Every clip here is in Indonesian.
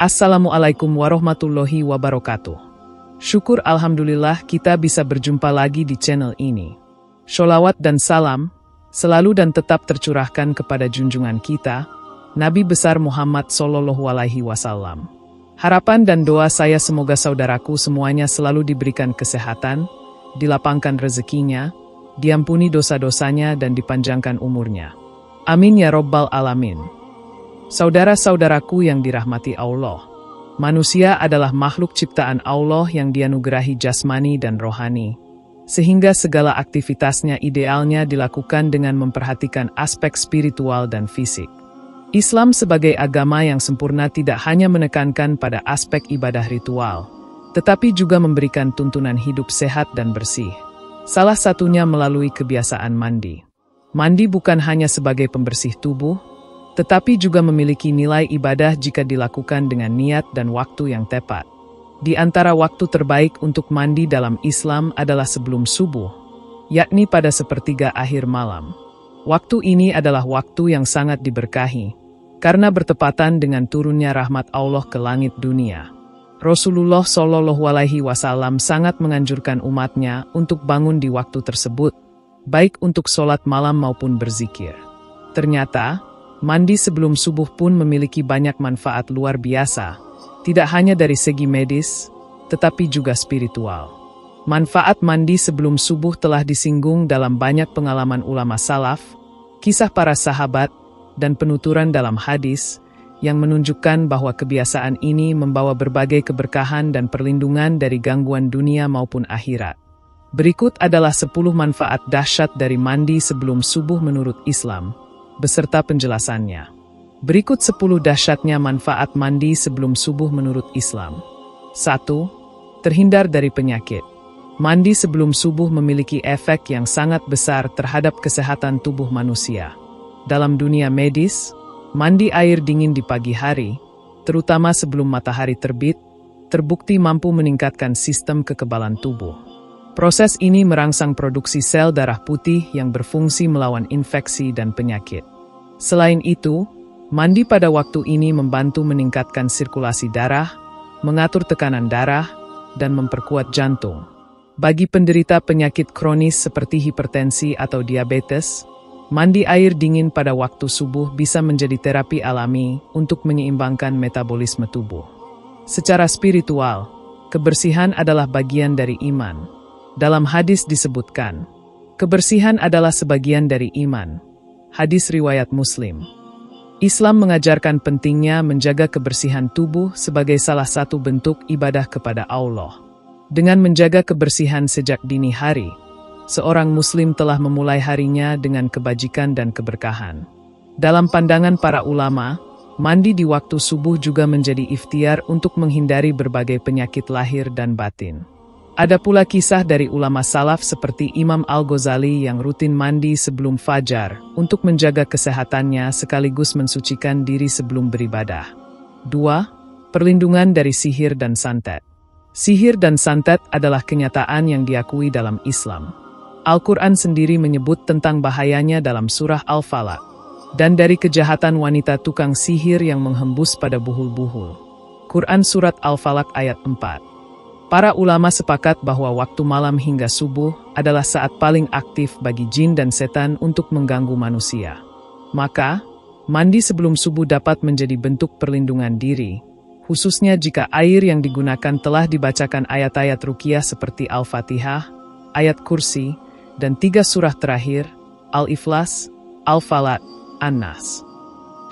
Assalamualaikum warahmatullahi wabarakatuh. Syukur alhamdulillah kita bisa berjumpa lagi di channel ini. Sholawat dan salam selalu dan tetap tercurahkan kepada junjungan kita, Nabi besar Muhammad SAW. Harapan dan doa saya semoga saudaraku semuanya selalu diberikan kesehatan, dilapangkan rezekinya, diampuni dosa-dosanya dan dipanjangkan umurnya. Amin ya Rabbal Alamin. Saudara-saudaraku yang dirahmati Allah, manusia adalah makhluk ciptaan Allah yang dianugerahi jasmani dan rohani, sehingga segala aktivitasnya idealnya dilakukan dengan memperhatikan aspek spiritual dan fisik. Islam sebagai agama yang sempurna tidak hanya menekankan pada aspek ibadah ritual, tetapi juga memberikan tuntunan hidup sehat dan bersih. Salah satunya melalui kebiasaan mandi. Mandi bukan hanya sebagai pembersih tubuh, tetapi juga memiliki nilai ibadah jika dilakukan dengan niat dan waktu yang tepat. Di antara waktu terbaik untuk mandi dalam Islam adalah sebelum subuh, yakni pada sepertiga akhir malam. Waktu ini adalah waktu yang sangat diberkahi, karena bertepatan dengan turunnya rahmat Allah ke langit dunia. Rasulullah SAW sangat menganjurkan umatnya untuk bangun di waktu tersebut, baik untuk sholat malam maupun berzikir. Ternyata, mandi sebelum subuh pun memiliki banyak manfaat luar biasa, tidak hanya dari segi medis, tetapi juga spiritual. Manfaat mandi sebelum subuh telah disinggung dalam banyak pengalaman ulama salaf, kisah para sahabat, dan penuturan dalam hadis, yang menunjukkan bahwa kebiasaan ini membawa berbagai keberkahan dan perlindungan dari gangguan dunia maupun akhirat. Berikut adalah 10 manfaat dahsyat dari mandi sebelum subuh menurut Islam, beserta penjelasannya. Berikut 10 dahsyatnya manfaat mandi sebelum subuh menurut Islam. 1. Terhindar dari penyakit. Mandi sebelum subuh memiliki efek yang sangat besar terhadap kesehatan tubuh manusia. Dalam dunia medis, mandi air dingin di pagi hari, terutama sebelum matahari terbit, terbukti mampu meningkatkan sistem kekebalan tubuh. Proses ini merangsang produksi sel darah putih yang berfungsi melawan infeksi dan penyakit. Selain itu, mandi pada waktu ini membantu meningkatkan sirkulasi darah, mengatur tekanan darah, dan memperkuat jantung. Bagi penderita penyakit kronis seperti hipertensi atau diabetes, mandi air dingin pada waktu subuh bisa menjadi terapi alami untuk menyeimbangkan metabolisme tubuh. Secara spiritual, kebersihan adalah bagian dari iman. Dalam hadis disebutkan, kebersihan adalah sebagian dari iman. Hadis riwayat Muslim. Islam mengajarkan pentingnya menjaga kebersihan tubuh sebagai salah satu bentuk ibadah kepada Allah. Dengan menjaga kebersihan sejak dini hari, seorang Muslim telah memulai harinya dengan kebajikan dan keberkahan. Dalam pandangan para ulama, mandi di waktu subuh juga menjadi ikhtiar untuk menghindari berbagai penyakit lahir dan batin. Ada pula kisah dari ulama salaf seperti Imam Al-Ghazali yang rutin mandi sebelum fajar untuk menjaga kesehatannya sekaligus mensucikan diri sebelum beribadah. 2. Perlindungan dari sihir dan santet. Sihir dan santet adalah kenyataan yang diakui dalam Islam. Al-Quran sendiri menyebut tentang bahayanya dalam surah Al-Falaq, dan dari kejahatan wanita tukang sihir yang menghembus pada buhul-buhul. Quran Surat Al-Falaq ayat 4. Para ulama sepakat bahwa waktu malam hingga subuh adalah saat paling aktif bagi jin dan setan untuk mengganggu manusia. Maka, mandi sebelum subuh dapat menjadi bentuk perlindungan diri, khususnya jika air yang digunakan telah dibacakan ayat-ayat ruqyah seperti Al-Fatihah, ayat kursi, dan 3 surah terakhir, Al-Ikhlas, Al-Falaq, An-Nas.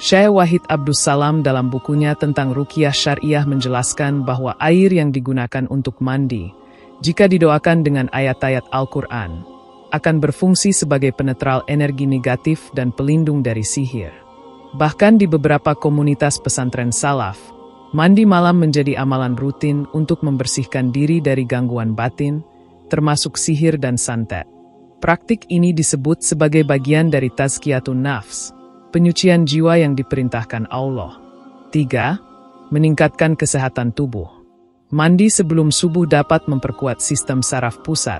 Syekh Wahid Abdus Salam dalam bukunya tentang ruqyah syariah menjelaskan bahwa air yang digunakan untuk mandi, jika didoakan dengan ayat-ayat Al-Quran, akan berfungsi sebagai penetral energi negatif dan pelindung dari sihir. Bahkan di beberapa komunitas pesantren salaf, mandi malam menjadi amalan rutin untuk membersihkan diri dari gangguan batin, termasuk sihir dan santet. Praktik ini disebut sebagai bagian dari tazkiyatun nafs, penyucian jiwa yang diperintahkan Allah. 3. Meningkatkan kesehatan tubuh. Mandi sebelum subuh dapat memperkuat sistem saraf pusat,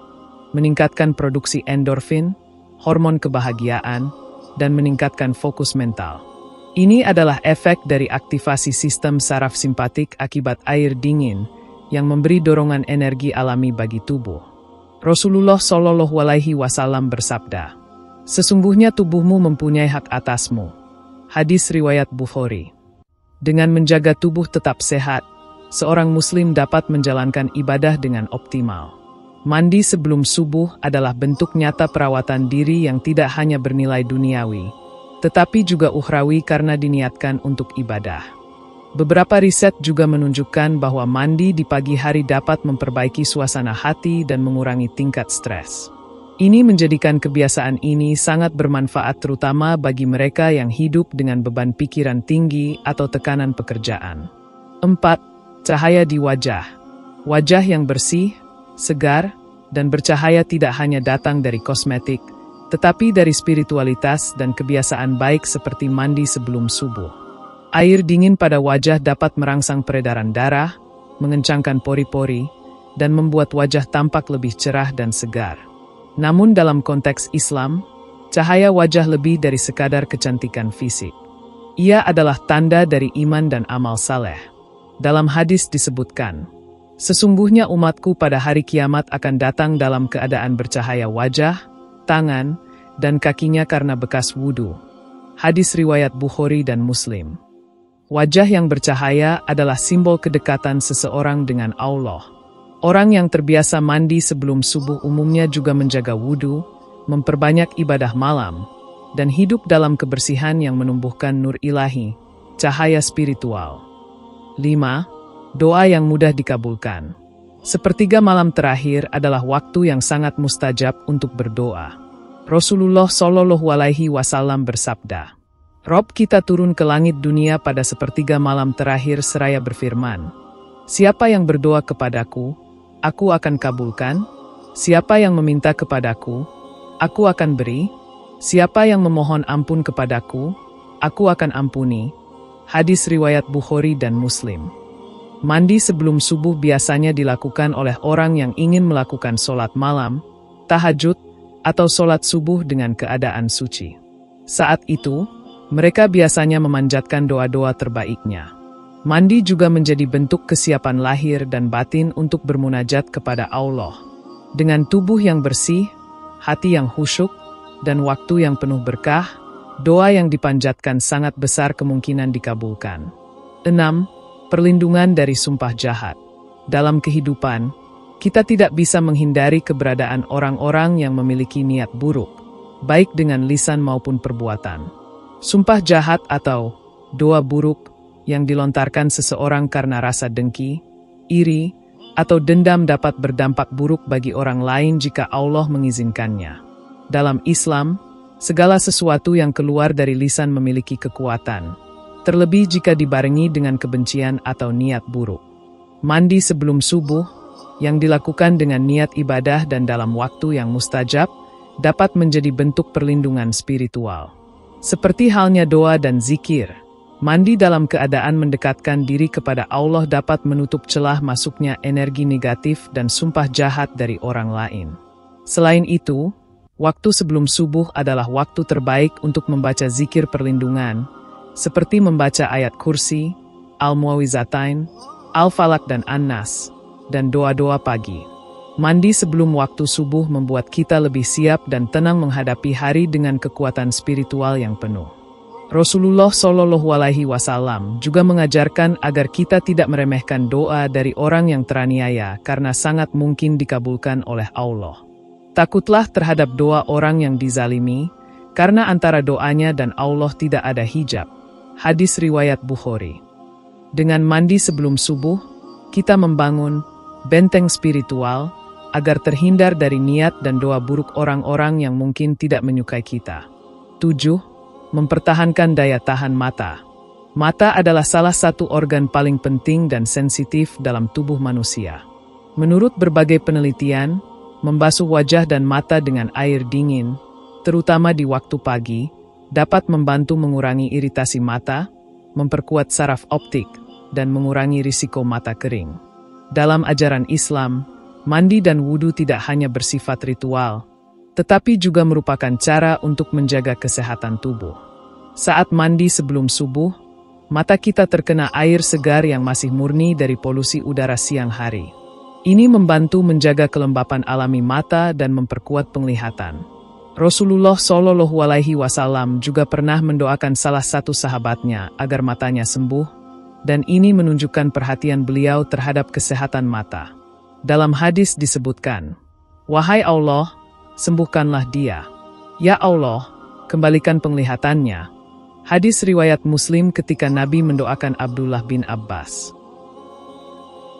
meningkatkan produksi endorfin, hormon kebahagiaan, dan meningkatkan fokus mental. Ini adalah efek dari aktivasi sistem saraf simpatik akibat air dingin yang memberi dorongan energi alami bagi tubuh. Rasulullah Shallallahu Alaihi Wasallam bersabda, "Sesungguhnya tubuhmu mempunyai hak atasmu." Hadis riwayat Bukhari. Dengan menjaga tubuh tetap sehat, seorang muslim dapat menjalankan ibadah dengan optimal. Mandi sebelum subuh adalah bentuk nyata perawatan diri yang tidak hanya bernilai duniawi, tetapi juga ukhrawi karena diniatkan untuk ibadah. Beberapa riset juga menunjukkan bahwa mandi di pagi hari dapat memperbaiki suasana hati dan mengurangi tingkat stres. Ini menjadikan kebiasaan ini sangat bermanfaat terutama bagi mereka yang hidup dengan beban pikiran tinggi atau tekanan pekerjaan. 4. Cahaya di wajah. Wajah yang bersih, segar, dan bercahaya tidak hanya datang dari kosmetik, tetapi dari spiritualitas dan kebiasaan baik seperti mandi sebelum subuh. Air dingin pada wajah dapat merangsang peredaran darah, mengencangkan pori-pori, dan membuat wajah tampak lebih cerah dan segar. Namun dalam konteks Islam, cahaya wajah lebih dari sekadar kecantikan fisik. Ia adalah tanda dari iman dan amal saleh. Dalam hadis disebutkan, "Sesungguhnya umatku pada hari kiamat akan datang dalam keadaan bercahaya wajah, tangan, dan kakinya karena bekas wudhu." Hadis riwayat Bukhari dan Muslim. Wajah yang bercahaya adalah simbol kedekatan seseorang dengan Allah. Orang yang terbiasa mandi sebelum subuh umumnya juga menjaga wudhu, memperbanyak ibadah malam, dan hidup dalam kebersihan yang menumbuhkan nur ilahi, cahaya spiritual. 5. Doa yang mudah dikabulkan. Sepertiga malam terakhir adalah waktu yang sangat mustajab untuk berdoa. Rasulullah Shallallahu Alaihi Wasallam bersabda, "Rob kita turun ke langit dunia pada sepertiga malam terakhir seraya berfirman, siapa yang berdoa kepadaku, aku akan kabulkan. Siapa yang meminta kepadaku, aku akan beri. Siapa yang memohon ampun kepadaku, aku akan ampuni." Hadis riwayat Bukhari dan Muslim. Mandi sebelum subuh biasanya dilakukan oleh orang yang ingin melakukan sholat malam, tahajud, atau sholat subuh dengan keadaan suci. Saat itu, mereka biasanya memanjatkan doa-doa terbaiknya. Mandi juga menjadi bentuk kesiapan lahir dan batin untuk bermunajat kepada Allah. Dengan tubuh yang bersih, hati yang khusyuk, dan waktu yang penuh berkah, doa yang dipanjatkan sangat besar kemungkinan dikabulkan. 6. Perlindungan dari sumpah jahat. Dalam kehidupan, kita tidak bisa menghindari keberadaan orang-orang yang memiliki niat buruk, baik dengan lisan maupun perbuatan. Sumpah jahat atau doa buruk yang dilontarkan seseorang karena rasa dengki, iri, atau dendam dapat berdampak buruk bagi orang lain jika Allah mengizinkannya. Dalam Islam, segala sesuatu yang keluar dari lisan memiliki kekuatan, terlebih jika dibarengi dengan kebencian atau niat buruk. Mandi sebelum subuh, yang dilakukan dengan niat ibadah dan dalam waktu yang mustajab, dapat menjadi bentuk perlindungan spiritual. Seperti halnya doa dan zikir, mandi dalam keadaan mendekatkan diri kepada Allah dapat menutup celah masuknya energi negatif dan sumpah jahat dari orang lain. Selain itu, waktu sebelum subuh adalah waktu terbaik untuk membaca zikir perlindungan, seperti membaca ayat kursi, Al-Muawizatain, Al-Falak dan An-Nas, dan doa-doa pagi. Mandi sebelum waktu subuh membuat kita lebih siap dan tenang menghadapi hari dengan kekuatan spiritual yang penuh. Rasulullah Shallallahu Alaihi Wasallam juga mengajarkan agar kita tidak meremehkan doa dari orang yang teraniaya karena sangat mungkin dikabulkan oleh Allah. Takutlah terhadap doa orang yang dizalimi, karena antara doanya dan Allah tidak ada hijab. Hadis riwayat Bukhari. Dengan mandi sebelum subuh, kita membangun benteng spiritual agar terhindar dari niat dan doa buruk orang-orang yang mungkin tidak menyukai kita. 7. Mempertahankan daya tahan mata. Mata adalah salah satu organ paling penting dan sensitif dalam tubuh manusia. Menurut berbagai penelitian, membasuh wajah dan mata dengan air dingin, terutama di waktu pagi, dapat membantu mengurangi iritasi mata, memperkuat saraf optik, dan mengurangi risiko mata kering. Dalam ajaran Islam, mandi dan wudhu tidak hanya bersifat ritual, tetapi juga merupakan cara untuk menjaga kesehatan tubuh. Saat mandi sebelum subuh, mata kita terkena air segar yang masih murni dari polusi udara siang hari. Ini membantu menjaga kelembapan alami mata dan memperkuat penglihatan. Rasulullah Shallallahu Alaihi Wasallam juga pernah mendoakan salah satu sahabatnya agar matanya sembuh, dan ini menunjukkan perhatian beliau terhadap kesehatan mata. Dalam hadis disebutkan, "Wahai Allah, sembuhkanlah dia. Ya Allah, kembalikan penglihatannya." Hadis riwayat Muslim ketika Nabi mendoakan Abdullah bin Abbas.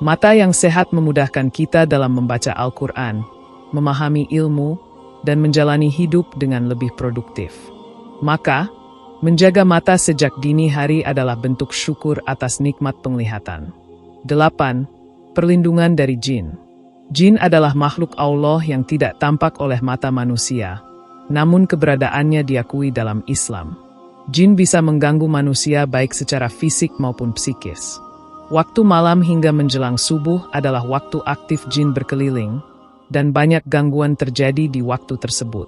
Mata yang sehat memudahkan kita dalam membaca Al-Quran, memahami ilmu, dan menjalani hidup dengan lebih produktif. Maka, menjaga mata sejak dini hari adalah bentuk syukur atas nikmat penglihatan. 8. Perlindungan dari jin. Jin adalah makhluk Allah yang tidak tampak oleh mata manusia, namun keberadaannya diakui dalam Islam. Jin bisa mengganggu manusia baik secara fisik maupun psikis. Waktu malam hingga menjelang subuh adalah waktu aktif jin berkeliling, dan banyak gangguan terjadi di waktu tersebut.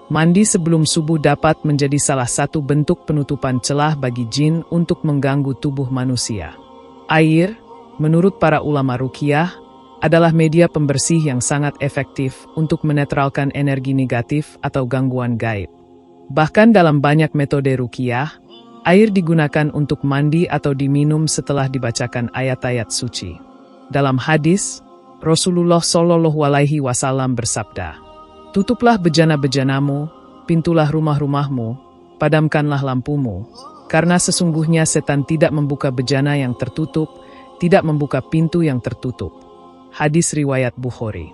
Mandi sebelum subuh dapat menjadi salah satu bentuk penutupan celah bagi jin untuk mengganggu tubuh manusia. Air, menurut para ulama ruqyah, adalah media pembersih yang sangat efektif untuk menetralkan energi negatif atau gangguan gaib. Bahkan dalam banyak metode ruqyah, air digunakan untuk mandi atau diminum setelah dibacakan ayat-ayat suci. Dalam hadis, Rasulullah Shallallahu Alaihi Wasallam bersabda, "Tutuplah bejana-bejanamu, pintulah rumah-rumahmu, padamkanlah lampumu, karena sesungguhnya setan tidak membuka bejana yang tertutup, tidak membuka pintu yang tertutup." Hadis riwayat Bukhari.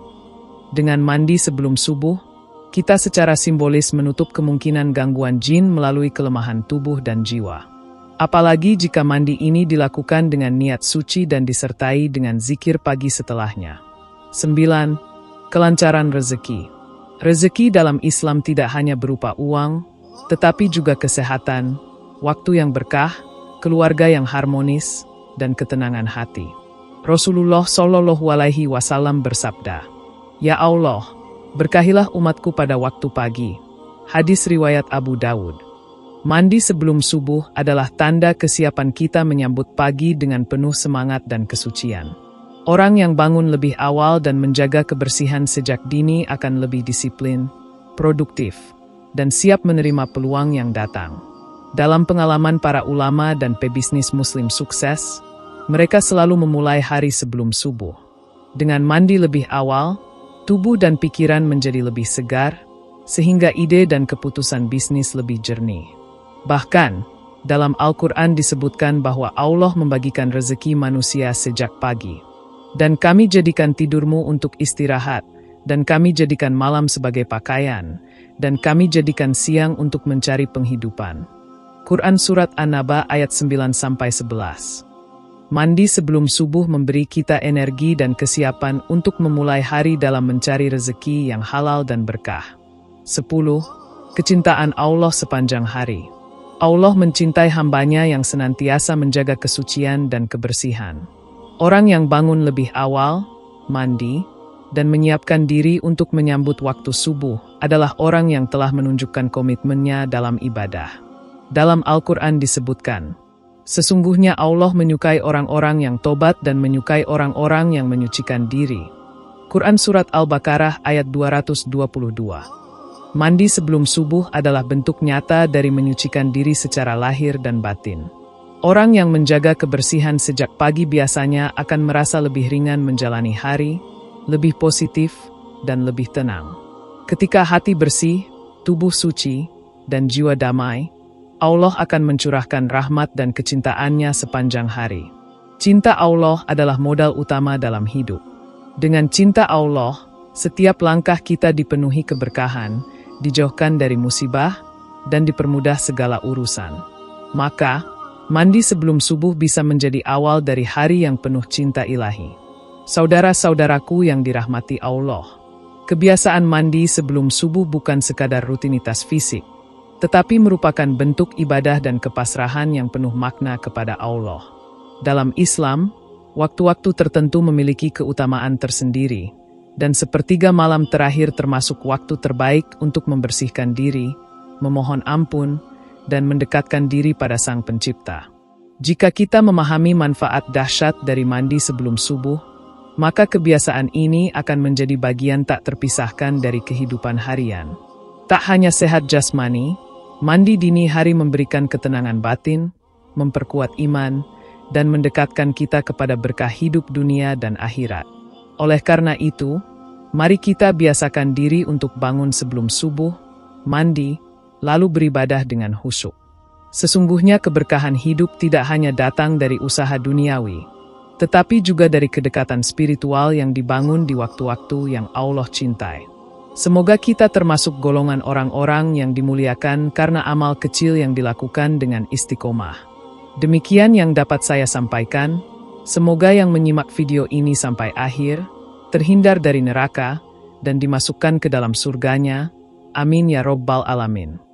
Dengan mandi sebelum subuh, kita secara simbolis menutup kemungkinan gangguan jin melalui kelemahan tubuh dan jiwa. Apalagi jika mandi ini dilakukan dengan niat suci dan disertai dengan zikir pagi setelahnya. 9. Kelancaran rezeki. Rezeki dalam Islam tidak hanya berupa uang, tetapi juga kesehatan, waktu yang berkah, keluarga yang harmonis, dan ketenangan hati. Rasulullah Shallallahu Alaihi Wasallam bersabda, "Ya Allah, berkahilah umatku pada waktu pagi." Hadis riwayat Abu Dawud. Mandi sebelum subuh adalah tanda kesiapan kita menyambut pagi dengan penuh semangat dan kesucian. Orang yang bangun lebih awal dan menjaga kebersihan sejak dini akan lebih disiplin, produktif, dan siap menerima peluang yang datang. Dalam pengalaman para ulama dan pebisnis muslim sukses, mereka selalu memulai hari sebelum subuh. Dengan mandi lebih awal, tubuh dan pikiran menjadi lebih segar, sehingga ide dan keputusan bisnis lebih jernih. Bahkan, dalam Al-Quran disebutkan bahwa Allah membagikan rezeki manusia sejak pagi. Dan kami jadikan tidurmu untuk istirahat, dan kami jadikan malam sebagai pakaian, dan kami jadikan siang untuk mencari penghidupan. Quran Surat An-Naba ayat 9-11. Mandi sebelum subuh memberi kita energi dan kesiapan untuk memulai hari dalam mencari rezeki yang halal dan berkah. 10. Kecintaan Allah sepanjang hari. Allah mencintai hambanya yang senantiasa menjaga kesucian dan kebersihan. Orang yang bangun lebih awal, mandi, dan menyiapkan diri untuk menyambut waktu subuh adalah orang yang telah menunjukkan komitmennya dalam ibadah. Dalam Al-Quran disebutkan, sesungguhnya Allah menyukai orang-orang yang tobat dan menyukai orang-orang yang menyucikan diri. Quran Surat Al-Baqarah ayat 222. Mandi sebelum subuh adalah bentuk nyata dari menyucikan diri secara lahir dan batin. Orang yang menjaga kebersihan sejak pagi biasanya akan merasa lebih ringan menjalani hari, lebih positif, dan lebih tenang. Ketika hati bersih, tubuh suci, dan jiwa damai, Allah akan mencurahkan rahmat dan kecintaannya sepanjang hari. Cinta Allah adalah modal utama dalam hidup. Dengan cinta Allah, setiap langkah kita dipenuhi keberkahan, dijauhkan dari musibah, dan dipermudah segala urusan. Maka, mandi sebelum subuh bisa menjadi awal dari hari yang penuh cinta ilahi. Saudara-saudaraku yang dirahmati Allah, kebiasaan mandi sebelum subuh bukan sekadar rutinitas fisik, tetapi merupakan bentuk ibadah dan kepasrahan yang penuh makna kepada Allah. Dalam Islam, waktu-waktu tertentu memiliki keutamaan tersendiri, dan sepertiga malam terakhir termasuk waktu terbaik untuk membersihkan diri, memohon ampun, dan mendekatkan diri pada Sang Pencipta. Jika kita memahami manfaat dahsyat dari mandi sebelum subuh, maka kebiasaan ini akan menjadi bagian tak terpisahkan dari kehidupan harian. Tak hanya sehat jasmani, mandi dini hari memberikan ketenangan batin, memperkuat iman, dan mendekatkan kita kepada berkah hidup dunia dan akhirat. Oleh karena itu, mari kita biasakan diri untuk bangun sebelum subuh, mandi, lalu beribadah dengan khusyuk. Sesungguhnya keberkahan hidup tidak hanya datang dari usaha duniawi, tetapi juga dari kedekatan spiritual yang dibangun di waktu-waktu yang Allah cintai. Semoga kita termasuk golongan orang-orang yang dimuliakan karena amal kecil yang dilakukan dengan istiqomah. Demikian yang dapat saya sampaikan. Semoga yang menyimak video ini sampai akhir, terhindar dari neraka, dan dimasukkan ke dalam surganya. Amin ya Rabbal Alamin.